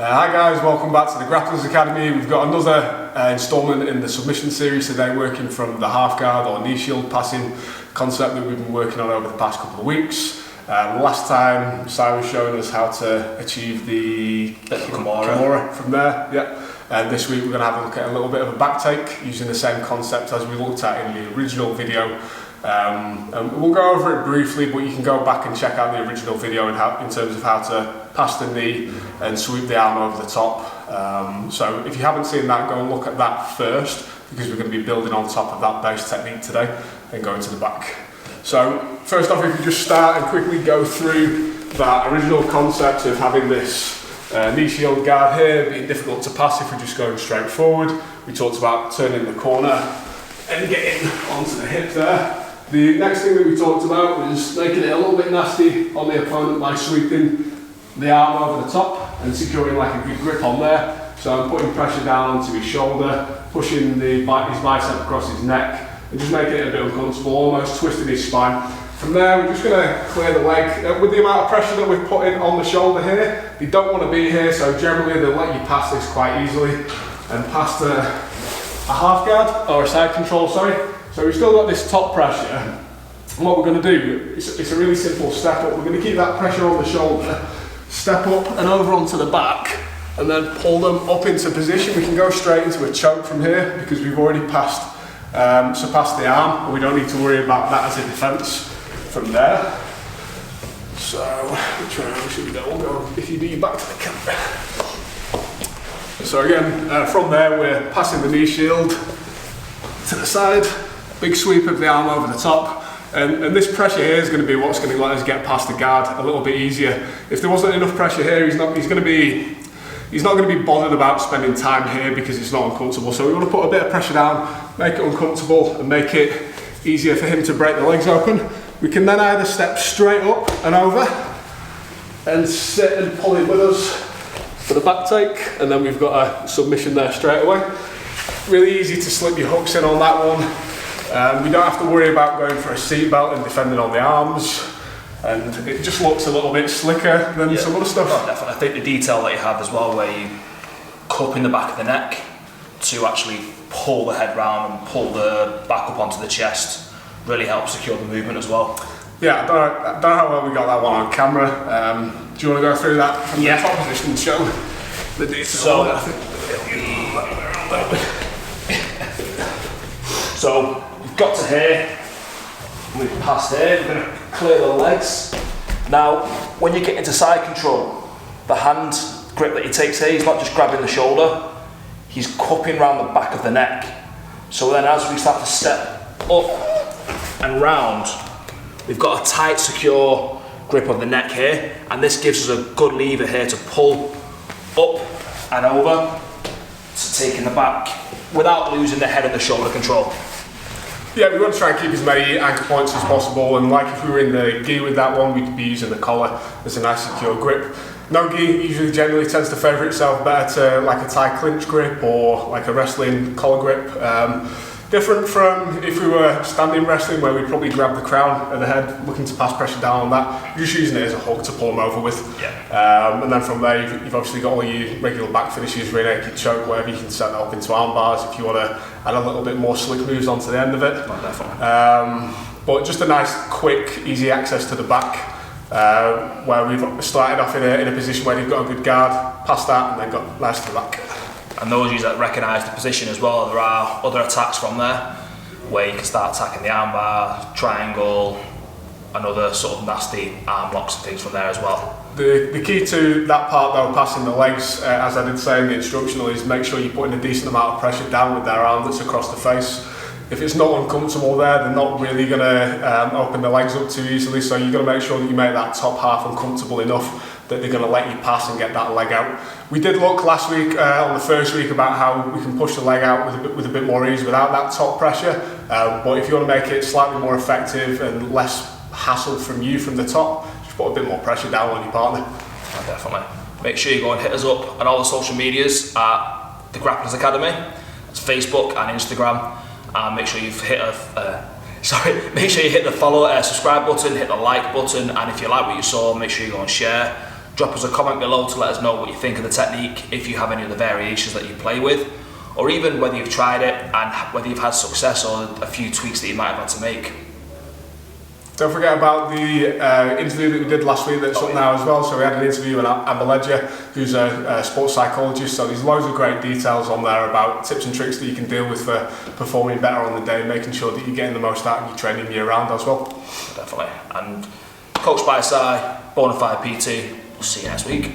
Hi guys, welcome back to the Grapplers Academy. We've got another instalment in the submission series today, working from the half guard or knee shield passing concept that we've been working on over the past couple of weeks. Last time Simon was showing us how to achieve the Kimura from there. Yeah. And this week we're going to have a look at a little bit of a back take using the same concept as we looked at in the original video. And we'll go over it briefly, but you can go back and check out the original video in terms of how to pass the knee and sweep the arm over the top. So if you haven't seen that, go and look at that first, because we're going to be building on top of that base technique today and going to the back. So first off, if you just start and quickly go through that original concept of having this knee shield guard here being difficult to pass if we're just going straight forward. We talked about turning the corner and getting onto the hip there. The next thing that we talked about was making it a little bit nasty on the opponent by sweeping the arm over the top and securing like a good grip on there. So I'm putting pressure down onto his shoulder, pushing his bicep across his neck and just making it a bit uncomfortable, almost twisting his spine. From there, we're just going to clear the leg. With the amount of pressure that we've put in on the shoulder here, they don't want to be here, so generally they'll let you pass this quite easily and pass a half guard, or a side control, sorry. So we've still got this top pressure. And what we're going to do, it's a really simple step up. We're going to keep that pressure on the shoulder, step up and over onto the back, and then pull them up into position. We can go straight into a choke from here because we've already surpassed the arm, and we don't need to worry about that as a defence from there. So, which way should we go? We'll go, if you do, you back to the camera. So again, from there we're passing the knee shield to the side, big sweep of the arm over the top, and this pressure here is going to be what's going to let us get past the guard a little bit easier. If there wasn't enough pressure here, he's not going to be bothered about spending time here because it's not uncomfortable. So we want to put a bit of pressure down, make it uncomfortable, and make it easier for him to break the legs open. We can then either step straight up and over and sit and pull him with us for the back take, and then we've got a submission there straight away. Really easy to slip your hooks in on that one. We don't have to worry about going for a seat belt and defending on the arms, and it just looks a little bit slicker than some other stuff. Oh, definitely. I think the detail that you have as well, where you cup in the back of the neck to actually pull the head round and pull the back up onto the chest, really helps secure the movement as well. Yeah, I don't know how well we got that one on camera. Do you want to go through that from the top position and show the detail? So we've got to here, we've passed here, we're going to clear the legs. Now, when you get into side control, the hand grip that he takes here, he's not just grabbing the shoulder, he's cupping around the back of the neck. So then as we start to step up and round, we've got a tight, secure grip of the neck here, and this gives us a good lever here to pull up and over to taking the back without losing the head and the shoulder control. Yeah, we want to try and keep as many anchor points as possible, and like if we were in the gi with that one, we'd be using the collar as a nice secure grip. No gi usually generally tends to favour itself better to like a Thai clinch grip or like a wrestling collar grip. Different from if we were standing wrestling, where we'd probably grab the crown of the head, looking to pass pressure down on that. You're just using it as a hook to pull them over with. Yeah. And then from there, you've obviously got all your regular back finishes, rear naked choke, whatever. You can set that up into arm bars if you want to add a little bit more slick moves onto the end of it. Oh, definitely. But just a nice, quick, easy access to the back, where we've started off in a position where they've got a good guard, past that, and then got nice to the back. And those of you that recognise the position as well, there are other attacks from there where you can start attacking the armbar, triangle, and other sort of nasty arm locks and things from there as well. The key to that part though, passing the legs, as I did say in the instructional, is make sure you're putting a decent amount of pressure down with their arm that's across the face. If it's not uncomfortable there, they're not really going to open the legs up too easily, so you've got to make sure that you make that top half uncomfortable enough that they're going to let you pass and get that leg out. We did look last week on the first week about how we can push the leg out with a bit more ease without that top pressure, but if you want to make it slightly more effective and less hassle from you from the top, just put a bit more pressure down on your partner. Oh, definitely. Make sure you go and hit us up on all the social medias at the Grapplers Academy. It's Facebook and Instagram, and make sure you've hit make sure you hit the follow, subscribe button, hit the like button, and if you like what you saw, make sure you go and share. Drop us a comment below to let us know what you think of the technique, if you have any other variations that you play with, or even whether you've tried it and whether you've had success or a few tweaks that you might have had to make. Don't forget about the interview that we did last week that's up now as well. So we had an interview with Amber Ledger, who's a sports psychologist. So there's loads of great details on there about tips and tricks that you can deal with for performing better on the day, making sure that you're getting the most out of your training year round as well. Definitely. And coached by Si, Bonafide PT. We'll see you next week.